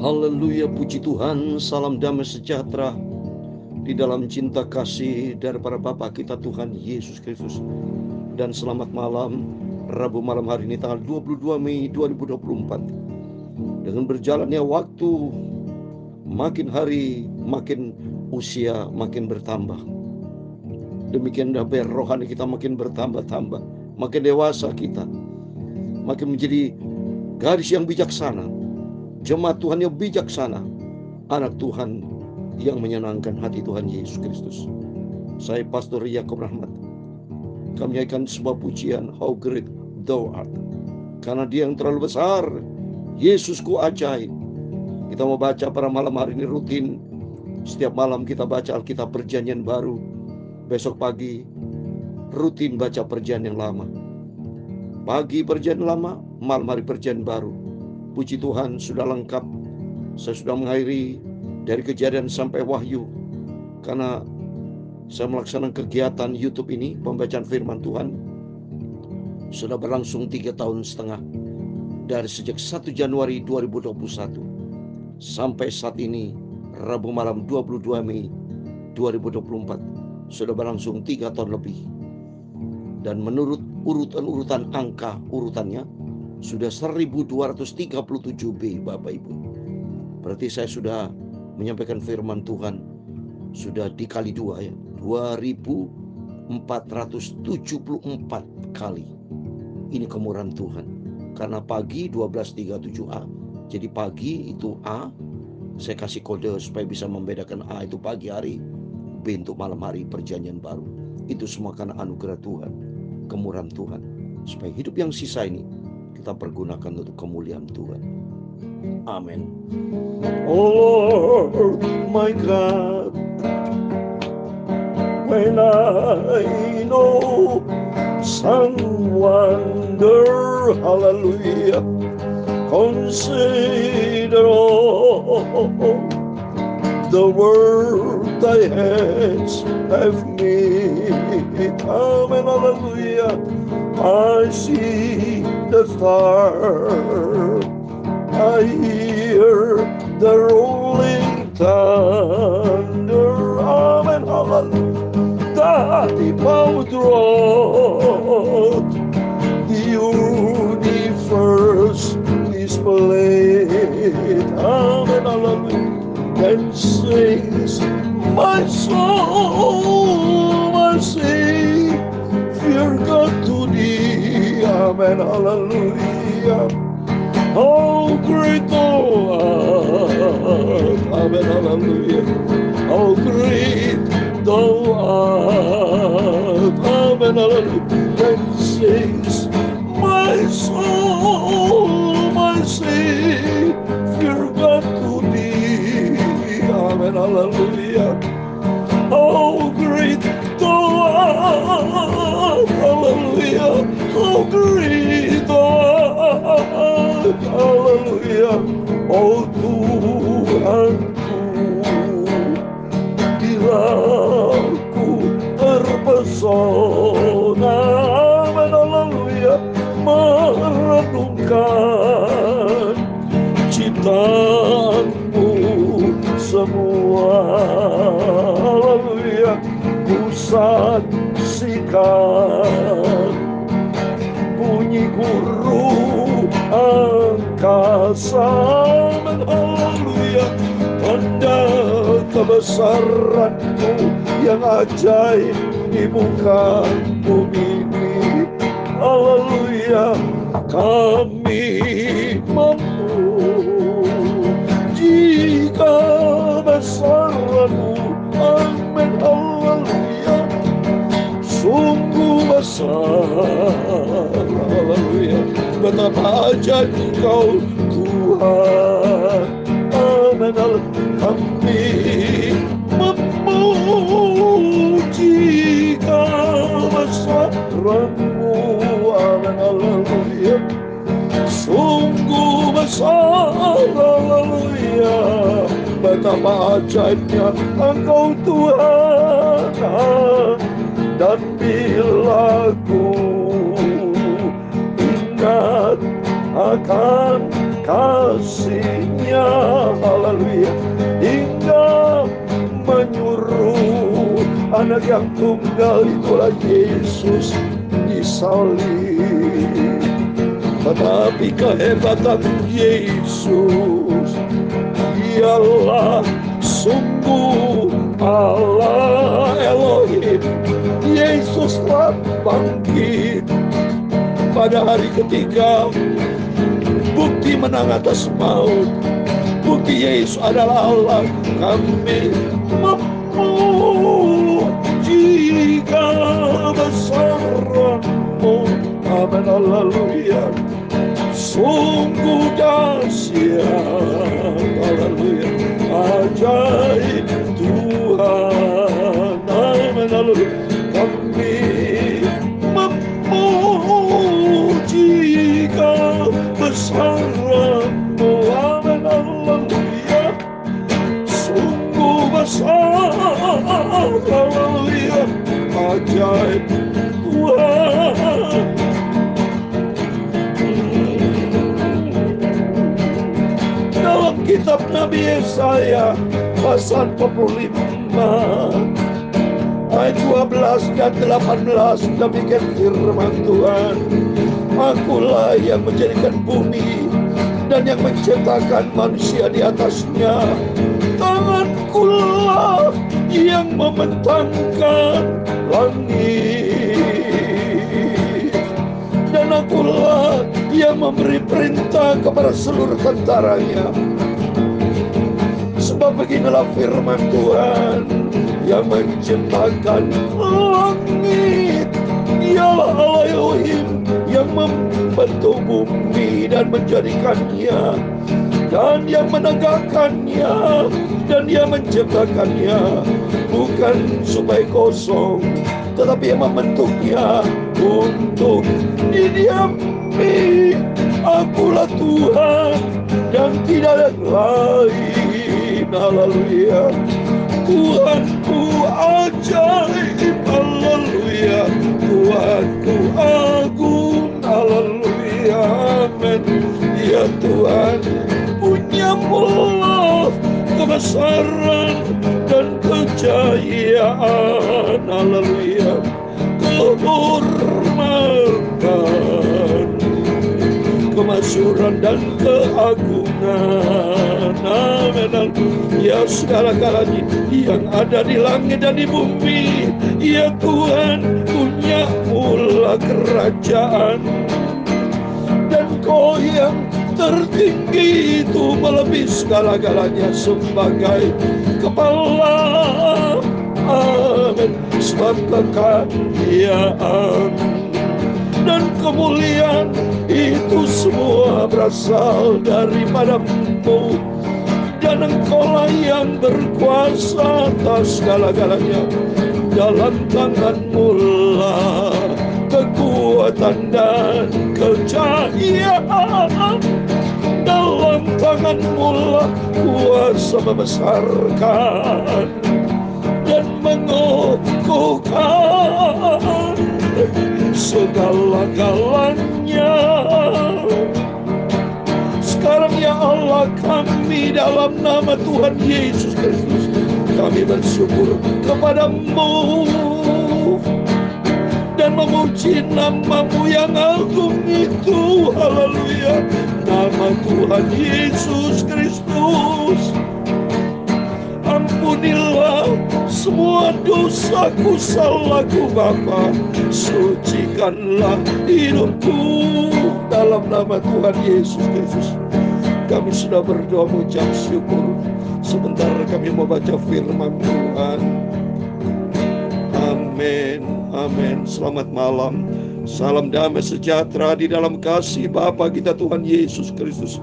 Haleluya, puji Tuhan, salam damai sejahtera di dalam cinta kasih daripada Bapa kita Tuhan Yesus Kristus. Dan selamat malam, Rabu malam hari ini tanggal 22 Mei 2024. Dengan berjalannya waktu, makin hari, makin usia, makin bertambah. Demikian dapur rohani kita makin bertambah-tambah, makin dewasa kita, makin menjadi gadis yang bijaksana, jemaat Tuhan yang bijaksana, anak Tuhan yang menyenangkan hati Tuhan Yesus Kristus. Saya Pastor Yakob Rahmat. Kami akan sebuah pujian, How Great Thou Art. Karena Dia yang terlalu besar, Yesusku ajaib. Kita mau baca pada malam hari ini rutin. Setiap malam kita baca Alkitab Perjanjian Baru. Besok pagi rutin baca Perjanjian Lama. Pagi Perjanjian Lama, malam hari Perjanjian Baru. Puji Tuhan sudah lengkap. Saya sudah mengakhiri dari Kejadian sampai Wahyu. Karena saya melaksanakan kegiatan YouTube ini, pembacaan firman Tuhan, sudah berlangsung 3,5 tahun. Dari sejak 1 Januari 2021 sampai saat ini, Rabu malam 22 Mei 2024, sudah berlangsung 3 tahun lebih. Dan menurut urutan angka urutannya, sudah 1237B, Bapak Ibu. Berarti saya sudah menyampaikan firman Tuhan sudah dikali 2 ya, 2474 kali. Ini kemurahan Tuhan. Karena pagi 1237A. Jadi pagi itu A, saya kasih kode supaya bisa membedakan A itu pagi hari, B untuk malam hari Perjanjian Baru. Itu semua karena anugerah Tuhan, kemurahan Tuhan. Supaya hidup yang sisa ini kita pergunakan untuk kemuliaan Tuhan. Amin. Oh Lord, my God, when I know some wonder, hallelujah, consider all the world thy hands have made. Amen, hallelujah. I see the stars, I hear the rolling thunder. Amen, hallelujah. Thy power throughout the universe displayed. Amen, hallelujah. And sings my soul, my Savior God to thee. Amen, hallelujah. How great thou art. Amen, hallelujah. How great thou art. Amen, hallelujah. And sings my soul, my Savior God to thee. Amen, hallelujah. How great thou art. Hallelujah. How great thou art. Hallelujah. Oh Tuhanku, bila ku terpesona, amen, haleluya, merenungkan ciptaanmu semua, haleluya, ku saksikan bunyi guru angkasa, amen, haleluya, tanda kebesaranmu yang ajaib di muka bumi ini, haleluya. Kami mampu jika besaranmu, amin, haleluya, sungguh besar, haleluya. Betapa ajaib Engkau Tuhan, amin, haleluya. Kami memuji kebesaran-Mu, amin, haleluya. Sungguh besar, haleluya. Betapa ajaibnya Engkau Tuhan. Dan bila ku ingat akan kasih-Nya, haleluya, hingga menyuruh anak yang tunggal itulah Yesus disalib. Tetapi kehebatan Yesus ialah sungguh Allah Elohim. Yesus telah bangkit pada hari ketiga. Bukti menang atas maut. Bukti Yesus adalah Allah. Kami memujikan besaran-Mu. Amin, haleluya. Sungguh dahsyat, haleluya, ajaib Tuhan. Amin, haleluya. Kami memujikan besaran-Mu. Amin, haleluya. Sungguh besar, haleluya, ajaib Tuhan. Dalam kitab Nabi Yesaya pasal 45 ayat 12 dan 18, demikian firman Tuhan. Akulah yang menjadikan bumi dan yang menciptakan manusia di atasnya. Tangankulah yang membentangkan langit, dan akulah yang memberi perintah kepada seluruh tentaranya. Sebab beginilah firman Tuhan, yang menciptakan langit ialah Allah Elohim, yang membentuk bumi dan menjadikannya, dan yang menegakkannya, dan yang menciptakannya, bukan supaya kosong, tetapi yang membentuknya untuk didiami. Akulah Tuhan dan tidak ada yang lain. Haleluya. Tuhanku ajaib, haleluya. Tuhanku agung, haleluya. Amin. Ya Tuhan, punya-Mu kebesaran dan kejayaan, haleluya, kehormatan, kemasyhuran dan keagungan. Amin. Ya segala-galanya yang ada di langit dan di bumi, ya Tuhan, punya-Mu kerajaan, dan Kau yang tertinggi itu melebihi segala-galanya sebagai kepala. Amin. Sebab kekayaan dan kemuliaan itu semua berasal daripada-Mu, dan Engkaulah yang berkuasa atas segala-galanya. Dalam tangan-Mu lah kekuatan dan kejayaan. Dalam tangan-Mu lah kuasa membesarkan dan mengukuhkan segala-galanya. Sekarang ya Allah kami, dalam nama Tuhan Yesus Kristus, kami bersyukur kepada-Mu dan memuji nama-Mu yang agung itu. Haleluya. Nama Tuhan Yesus Kristus. Ampunilah semua dosaku, salahku Bapa. Sucikanlah hidupku dalam nama Tuhan Yesus Kristus. Kami sudah berdoa mengucap syukur. Sebentar kami mau baca firman Tuhan. Amin. Amin. Selamat malam. Salam damai sejahtera di dalam kasih Bapa kita Tuhan Yesus Kristus.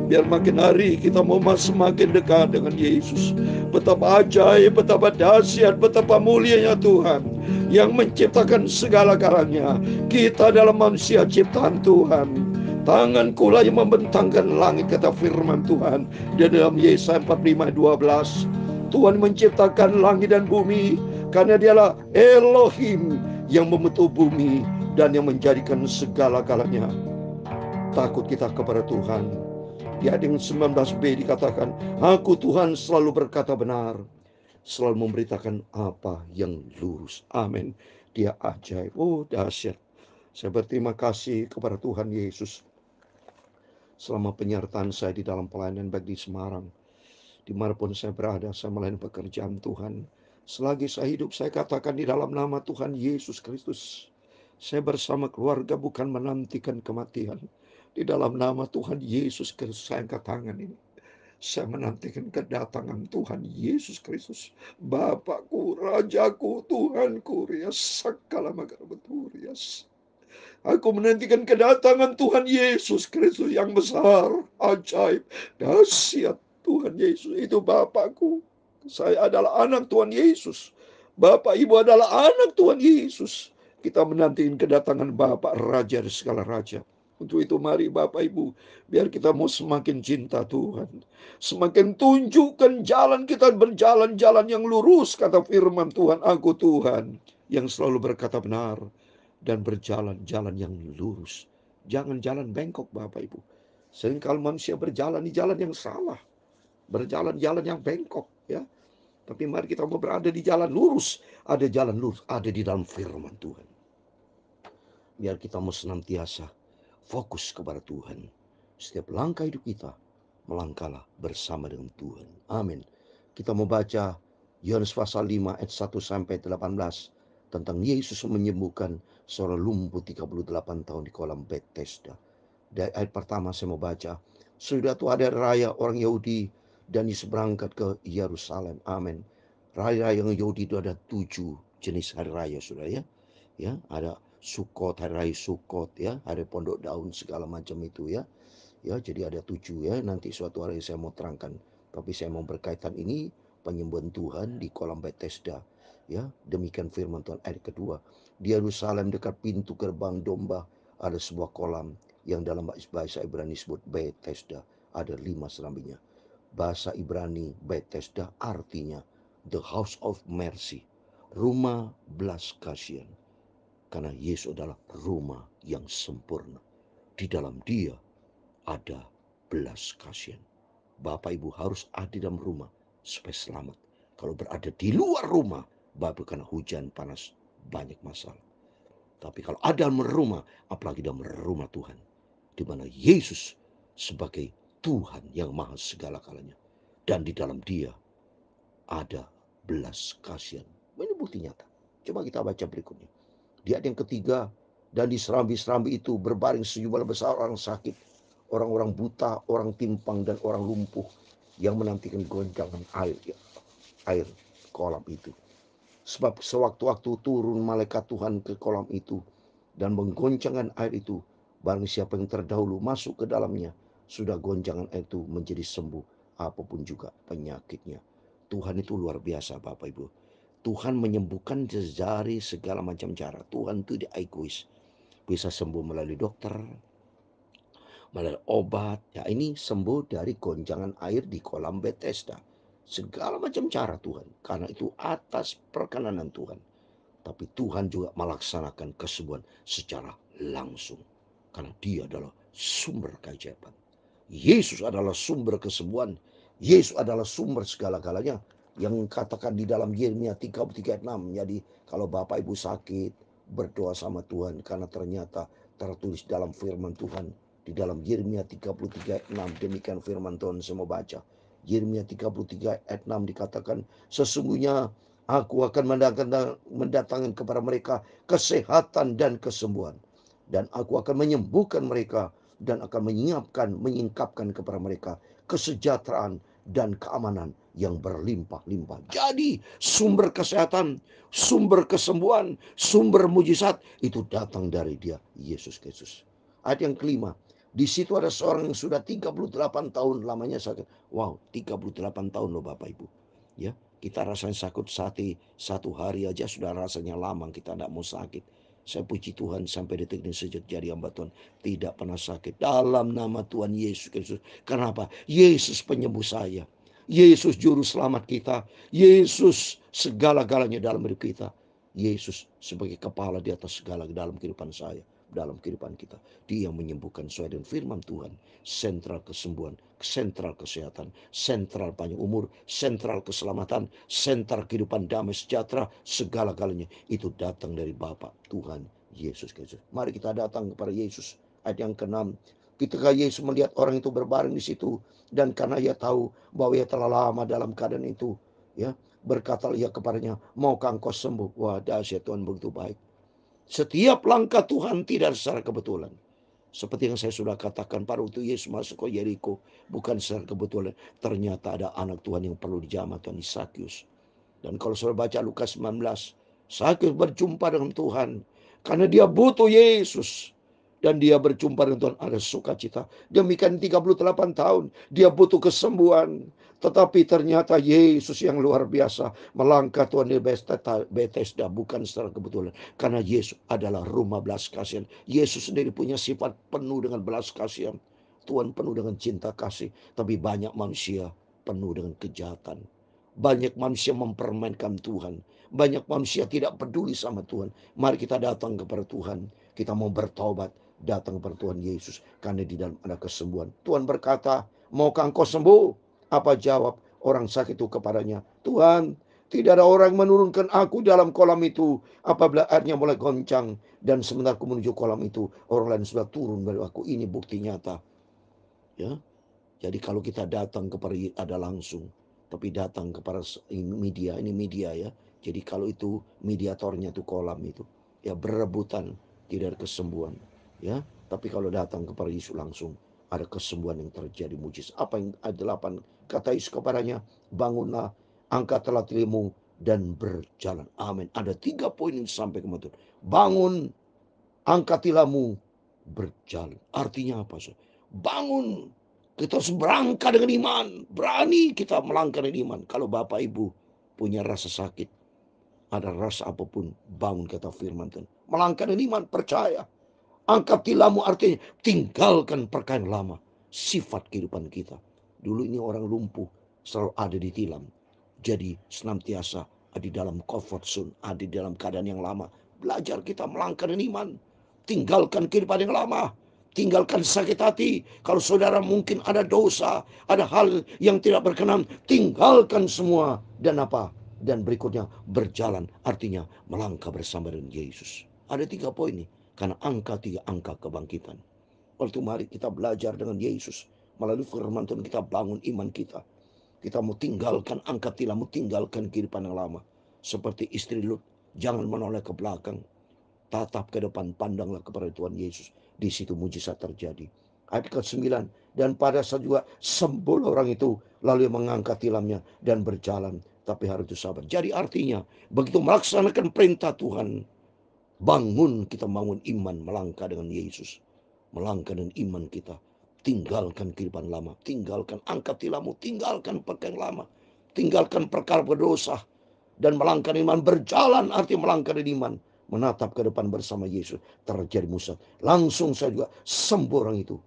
Biar makin hari kita mau semakin dekat dengan Yesus. Betapa ajaib, betapa dahsyat, betapa mulianya Tuhan yang menciptakan segala-galanya. Kita adalah manusia ciptaan Tuhan. Tanganku lah yang membentangkan langit, kata firman Tuhan di dalam Yesaya 45:12. Tuhan menciptakan langit dan bumi karena Dialah Elohim yang membentuk bumi dan yang menjadikan segala-galanya. Takut kita kepada Tuhan. Di ayat yang 19b dikatakan, aku Tuhan selalu berkata benar, selalu memberitakan apa yang lurus. Amin. Dia ajaib. Oh, dahsyat. Saya berterima kasih kepada Tuhan Yesus selama penyertaan saya di dalam pelayanan baik di Semarang. Dimanapun saya berada, saya melayani pekerjaan Tuhan. Selagi saya hidup, saya katakan di dalam nama Tuhan Yesus Kristus, saya bersama keluarga bukan menantikan kematian. Di dalam nama Tuhan Yesus Kristus, saya angkat tangan ini. Saya menantikan kedatangan Tuhan Yesus Kristus, Bapakku, Rajaku, Tuhanku, Rias Sakala Magarabeturias. Aku menantikan kedatangan Tuhan Yesus Kristus yang besar, ajaib, dahsyat. Tuhan Yesus itu Bapakku. Saya adalah anak Tuhan Yesus. Bapak Ibu adalah anak Tuhan Yesus. Kita menantikan kedatangan Bapak Raja dari segala raja. Untuk itu mari Bapak Ibu, biar kita mau semakin cinta Tuhan. Semakin tunjukkan jalan kita, berjalan-jalan yang lurus, kata firman Tuhan. Aku Tuhan yang selalu berkata benar dan berjalan jalan yang lurus. Jangan jalan bengkok Bapak Ibu. Seringkali manusia berjalan di jalan yang salah. Berjalan jalan yang bengkok ya. Tapi mari kita mau berada di jalan lurus. Ada jalan lurus, ada di dalam firman Tuhan. Biar kita mau senantiasa fokus kepada Tuhan. Setiap langkah hidup kita, melangkahlah bersama dengan Tuhan. Amin. Kita mau baca Yohanes pasal 5 ayat 1 sampai 18 tentang Yesus menyembuhkan seorang lumpuh 38 tahun di kolam Bethesda. Dari ayat pertama saya mau baca. Sudah itu ada raya orang Yahudi dan Yesus berangkat ke Yerusalem. Amin. Raya yang Yahudi itu ada 7 jenis hari raya, sudah ya. Ya, ada Sukot, hari raya Sukot ya, hari pondok daun segala macam itu ya. Ya, jadi ada 7 ya. Nanti suatu hari saya mau terangkan. Tapi saya mau berkaitan ini penyembuhan Tuhan di kolam Bethesda. Ya, demikian firman Tuhan ayat kedua. Di Yerusalem dekat pintu gerbang domba ada sebuah kolam yang dalam bahasa Ibrani disebut Bethesda. Ada 5 serambinya. Bahasa Ibrani Bethesda artinya the house of mercy, rumah belas kasihan. Karena Yesus adalah rumah yang sempurna. Di dalam Dia ada belas kasihan. Bapak Ibu harus ada di dalam rumah supaya selamat. Kalau berada di luar rumah, Bapak karena hujan panas banyak masalah. Tapi kalau ada dalam rumah, apalagi dalam rumah Tuhan, di mana Yesus sebagai Tuhan yang maha segala kalanya, dan di dalam Dia ada belas kasihan. Ini bukti nyata. Coba kita baca berikutnya. Di ayat yang ketiga, dan di serambi-serambi itu berbaring sejumlah besar orang sakit, orang-orang buta, orang timpang, dan orang lumpuh yang menantikan goncangan air kolam itu. Sebab sewaktu-waktu turun malaikat Tuhan ke kolam itu dan menggoncangkan air itu, barang siapa yang terdahulu masuk ke dalamnya, sudah goncangan air itu menjadi sembuh apapun juga penyakitnya. Tuhan itu luar biasa Bapak Ibu. Tuhan menyembuhkan dari segala macam cara. Tuhan itu tidak egois. Bisa sembuh melalui dokter, melalui obat. Ya, ini sembuh dari goncangan air di kolam Bethesda. Segala macam cara Tuhan. Karena itu atas perkenanan Tuhan. Tapi Tuhan juga melaksanakan kesembuhan secara langsung. Karena Dia adalah sumber keajaiban. Yesus adalah sumber kesembuhan. Yesus adalah sumber segala-galanya. Yang katakan di dalam Yeremia 33 ayat 6. Jadi kalau Bapak Ibu sakit, berdoa sama Tuhan. Karena ternyata tertulis dalam firman Tuhan. Di dalam Yeremia 33 ayat 6. Demikian firman Tuhan saya mau baca. Yeremia 33 ayat 6 dikatakan, sesungguhnya aku akan mendatangkan kepada mereka kesehatan dan kesembuhan. Dan aku akan menyembuhkan mereka dan akan menyingkapkan kepada mereka kesejahteraan dan keamanan yang berlimpah-limpah. Jadi sumber kesehatan, sumber kesembuhan, sumber mujizat itu datang dari Dia, Yesus Kristus. Ayat yang kelima, di situ ada seorang yang sudah 38 tahun lamanya sakit. Wow, 38 tahun loh Bapak Ibu. Ya, kita rasanya sakit satu hari aja sudah rasanya lama kita tidak mau sakit. Saya puji Tuhan sampai detik ini sejak jadi hamba Tuhan tidak pernah sakit dalam nama Tuhan Yesus Kristus. Kenapa? Yesus penyembuh saya. Yesus juru selamat kita. Yesus segala-galanya dalam hidup kita. Yesus sebagai kepala di atas segala dalam kehidupan saya. dalam kehidupan kita. Dia menyembuhkan sesuai dengan firman Tuhan. Sentral kesembuhan, sentral kesehatan, sentral panjang umur, sentral keselamatan, sentral kehidupan damai sejahtera, segala-galanya itu datang dari Bapa Tuhan Yesus Kristus. Mari kita datang kepada Yesus. Ayat yang ke-6. Ketika Yesus melihat orang itu berbaring di situ, dan karena ia tahu bahwa ia telah lama dalam keadaan itu, ya, berkata ia kepadanya, maukah engkau sembuh? Wah, dahsyat, Tuhan begitu baik. Setiap langkah Tuhan tidak secara kebetulan. Seperti yang saya sudah katakan pada waktu Yesus masuk ke Yeriko, bukan secara kebetulan. Ternyata ada anak Tuhan yang perlu dijamah, Tuhan Sakius. Dan kalau saudara baca Lukas 19, Sakius berjumpa dengan Tuhan karena dia butuh Yesus. Dan dia berjumpa dengan Tuhan, ada sukacita. Demikian 38 tahun dia butuh kesembuhan. Tetapi ternyata Yesus yang luar biasa melangkah Tuhan di Bethesda bukan secara kebetulan. Karena Yesus adalah rumah belas kasihan. Yesus sendiri punya sifat penuh dengan belas kasihan. Tuhan penuh dengan cinta kasih. Tapi banyak manusia penuh dengan kejahatan. Banyak manusia mempermainkan Tuhan. Banyak manusia tidak peduli sama Tuhan. Mari kita datang kepada Tuhan. Kita mau bertobat. Datang kepada Tuhan Yesus. Karena di dalam ada kesembuhan. Tuhan berkata, maukah engkau sembuh? Apa jawab orang sakit itu kepadanya? Tuhan, tidak ada orang menurunkan aku dalam kolam itu. Apabila airnya mulai goncang. Dan sebentar aku menuju kolam itu, orang lain sudah turun dari aku. Ini bukti nyata. Ya, jadi kalau kita datang kepada ada langsung, tapi datang kepada media, ini media ya. Jadi kalau itu mediatornya itu kolam itu, ya berebutan tidak ada kesembuhan, ya. Tapi kalau datang kepada Yesus langsung ada kesembuhan yang terjadi mujizat. Apa yang ayat 8 kata Yesus kepadanya, bangunlah, angkatlah tilammu dan berjalan. Amin. Ada 3 poin yang sampai kemarin. Bangun, angkat tilammu, berjalan. Artinya apa? Bangun. Kita harus berangkat dengan iman. Berani kita melangkah dengan iman. Kalau Bapak Ibu punya rasa sakit, ada rasa apapun, bangun, kata firman Tuhan. Melangkah dengan iman, percaya. Angkat tilammu artinya tinggalkan perkara lama. Sifat kehidupan kita. Dulu ini orang lumpuh selalu ada di tilam. Jadi senantiasa ada di dalam comfort zone, ada di dalam keadaan yang lama. Belajar kita melangkah dengan iman. Tinggalkan kehidupan yang lama. Tinggalkan sakit hati. Kalau saudara mungkin ada dosa, ada hal yang tidak berkenan, tinggalkan semua. Dan apa? Dan berikutnya berjalan, artinya melangkah bersama dengan Yesus. Ada 3 poin nih. Karena angka 3 angka kebangkitan. Waktu mari kita belajar dengan Yesus. Melalui firman Tuhan kita bangun iman kita. Kita mau tinggalkan angka tilammu, tinggalkan kehidupan yang lama. Seperti istri Lut, jangan menoleh ke belakang. Tatap ke depan, pandanglah kepada Tuhan Yesus. Di situ mujizat terjadi. Ayat ke-9. Dan pada saat juga sembuh orang itu, lalu mengangkat tilamnya dan berjalan. Tapi harus sabar. Jadi artinya, begitu melaksanakan perintah Tuhan, bangun, kita bangun iman, melangkah dengan Yesus. Melangkah dengan iman kita. Tinggalkan kehidupan lama. Tinggalkan angkat tilammu. Tinggalkan perkara yang lama. Tinggalkan perkara berdosa. Dan melangkah dengan iman. Berjalan artinya melangkah dengan iman. Menatap ke depan bersama Yesus. Terjadi mujizat. Langsung saya juga sembuh orang itu.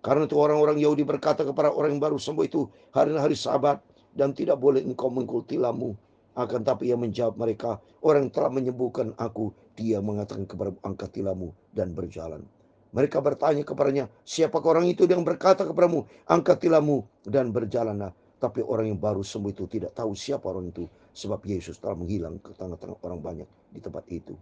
Karena itu orang-orang Yahudi berkata kepada orang yang baru sembuh itu, hari-hari Sabat dan tidak boleh engkau mengikul tilammu. Akan tapi ia menjawab mereka, orang yang telah menyembuhkan aku, dia mengatakan kepada angkat tilammu dan berjalan. Mereka bertanya kepadanya, siapakah orang itu yang berkata kepadamu, angkat tilammu dan berjalanlah. Tapi orang yang baru sembuh itu tidak tahu siapa orang itu, sebab Yesus telah menghilang ke tengah-tengah orang banyak di tempat itu.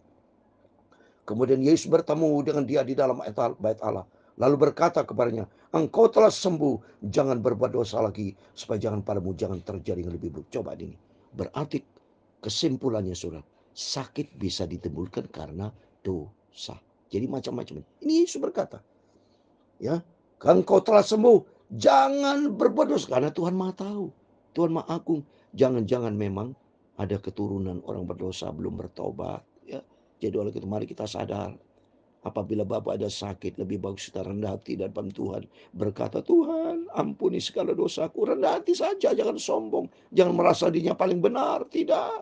Kemudian Yesus bertemu dengan dia di dalam bait Allah. Lalu berkata kepadanya, engkau telah sembuh, jangan berbuat dosa lagi, supaya padamu jangan terjadi yang lebih buruk. Coba ini. Berarti kesimpulannya saudara, sakit bisa ditimbulkan karena dosa. Jadi macam-macam. Ini Yesus berkata, ya, engkau telah sembuh, jangan berbuat dosa, karena Tuhan Maha tahu, Tuhan Maha agung. Jangan-jangan memang ada keturunan orang berdosa belum bertobat, ya. Jadi oleh itu mari kita sadar, apabila Bapak ada sakit, lebih bagus kita rendah hati di depan Tuhan. Berkata, Tuhan ampuni segala dosaku. Rendah hati saja, jangan sombong. Jangan merasa dirinya paling benar. Tidak.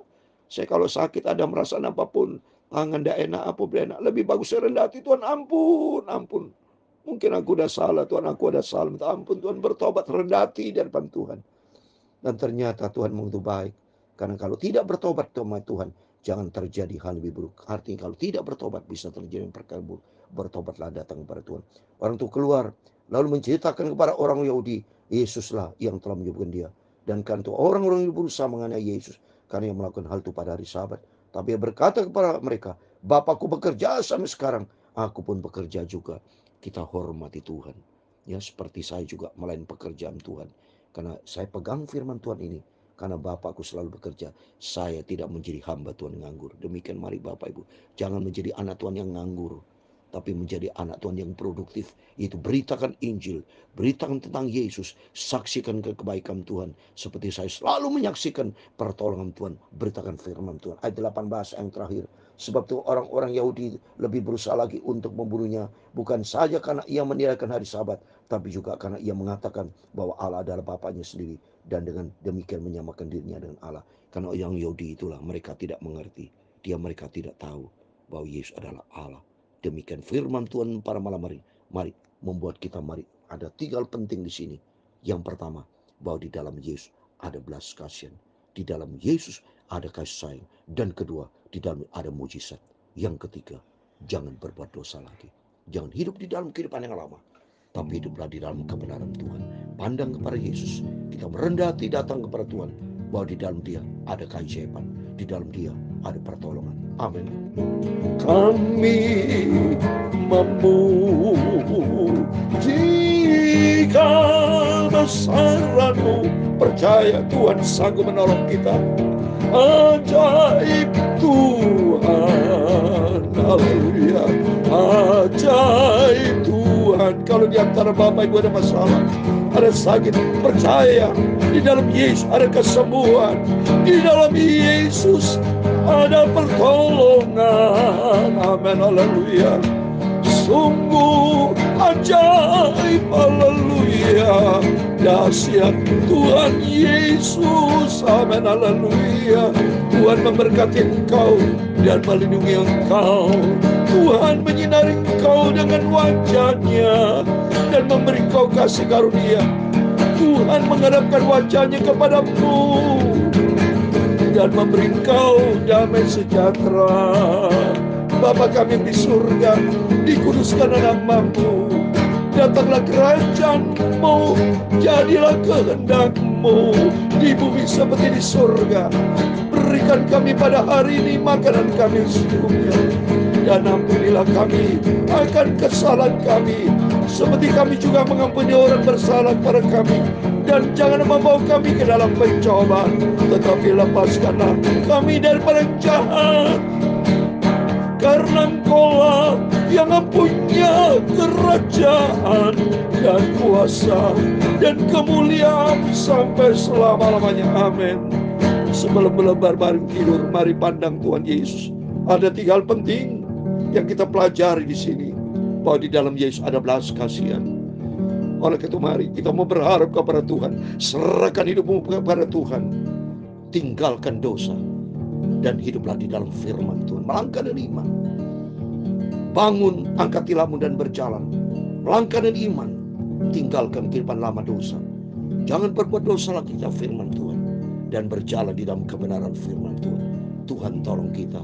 Saya kalau sakit ada merasa apapun, tangan tidak enak, apa enak. Lebih bagus saya rendah hati, Tuhan ampun, ampun. Mungkin aku udah salah, Tuhan aku ada salah. Minta ampun, Tuhan bertobat, rendah hati di depan Tuhan. Dan ternyata Tuhan begitu baik. Karena kalau tidak bertobat sama Tuhan, jangan terjadi hal lebih buruk. Artinya kalau tidak bertobat bisa terjadi perkara buruk. bertobatlah, datang kepada Tuhan. Orang itu keluar lalu menceritakan kepada orang Yahudi, Yesuslah yang telah menyembuhkan dia. Dan kan itu orang-orang yang berusaha menganiaya Yesus karena yang melakukan hal itu pada hari Sabat. Tapi ia berkata kepada mereka, Bapakku bekerja sampai sekarang, aku pun bekerja juga. Kita hormati Tuhan. Ya, seperti saya juga melayani pekerjaan Tuhan. Karena saya pegang firman Tuhan ini. Karena Bapakku selalu bekerja. Saya tidak menjadi hamba Tuhan nganggur. Demikian mari Bapak Ibu. Jangan menjadi anak Tuhan yang nganggur. Tapi menjadi anak Tuhan yang produktif. Yaitu beritakan Injil. Beritakan tentang Yesus. Saksikan kebaikan Tuhan. Seperti saya selalu menyaksikan pertolongan Tuhan. Beritakan firman Tuhan. Ayat 18 yang terakhir. Sebab itu orang-orang Yahudi lebih berusaha lagi untuk membunuhnya. Bukan saja karena ia meninggalkan hari Sabat. Tapi juga karena ia mengatakan bahwa Allah adalah Bapaknya sendiri. Dan dengan demikian menyamakan dirinya dengan Allah. Karena orang Yahudi itulah mereka tidak mengerti. Mereka tidak tahu bahwa Yesus adalah Allah. Demikian firman Tuhan pada malam hari. Mari membuat kita ada 3 hal penting di sini. Yang pertama, bahwa di dalam Yesus ada belas kasihan. Di dalam Yesus ada kasih sayang. Dan kedua, di dalam ada mujizat. Yang ketiga, jangan berbuat dosa lagi. Jangan hidup di dalam kehidupan yang lama. Tapi hiduplah di dalam kebenaran Tuhan. Pandang kepada Yesus. Kita merendah hati datang kepada Tuhan. Bahwa di dalam dia ada keajaiban. Di dalam dia ada pertolongan. Amin. Kami memujikan besaran-Mu, percaya Tuhan sanggup menolong kita. Ajaib Tuhan, haleluya, ajaib Tuhan. Kalau di antara Bapak Ibu ada masalah, ada sakit, percaya di dalam Yesus ada kesembuhan, di dalam Yesus ada pertolongan. Amin, haleluya. Sungguh ajaib, haleluya, dahsyat Tuhan Yesus. Amin, haleluya. Tuhan memberkati engkau dan melindungi engkau. Tuhan menyinari engkau dengan wajah-Nya dan memberi engkau kasih karunia. Tuhan menghadapkan wajah-Nya kepadamu dan memberi engkau damai sejahtera. Bapa kami di surga, dikuduskan nama-Mu. Datanglah kerajaan-Mu, jadilah kehendak-Mu di bumi seperti di surga. Berikan kami pada hari ini makanan kami secukupnya. Dan ampunilah kami akan kesalahan kami, seperti kami juga mengampuni orang bersalah kepada kami. Dan jangan membawa kami ke dalam pencobaan, tetapi lepaskanlah kami daripada yang jahat. Karena Engkau-lah yang mempunyai kerajaan dan kuasa dan kemuliaan sampai selama-lamanya. Amin. Sebelum melebar bareng tidur, mari pandang Tuhan Yesus. Ada 3 hal penting yang kita pelajari di sini, bahwa di dalam Yesus ada belas kasihan. Oleh itu mari kita mau berharap kepada Tuhan. Serahkan hidupmu kepada Tuhan. Tinggalkan dosa dan hiduplah di dalam firman Tuhan. Melangkah dengan iman. Bangun, angkat tilammu dan berjalan. Melangkah dengan iman. Tinggalkan kehidupan lama dosa. Jangan berbuat dosa lagi dalam firman Tuhan. Dan berjalan di dalam kebenaran firman Tuhan. Tuhan tolong kita.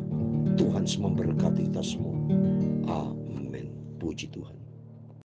Tuhan memberkati kita semua. Amin. Puji Tuhan.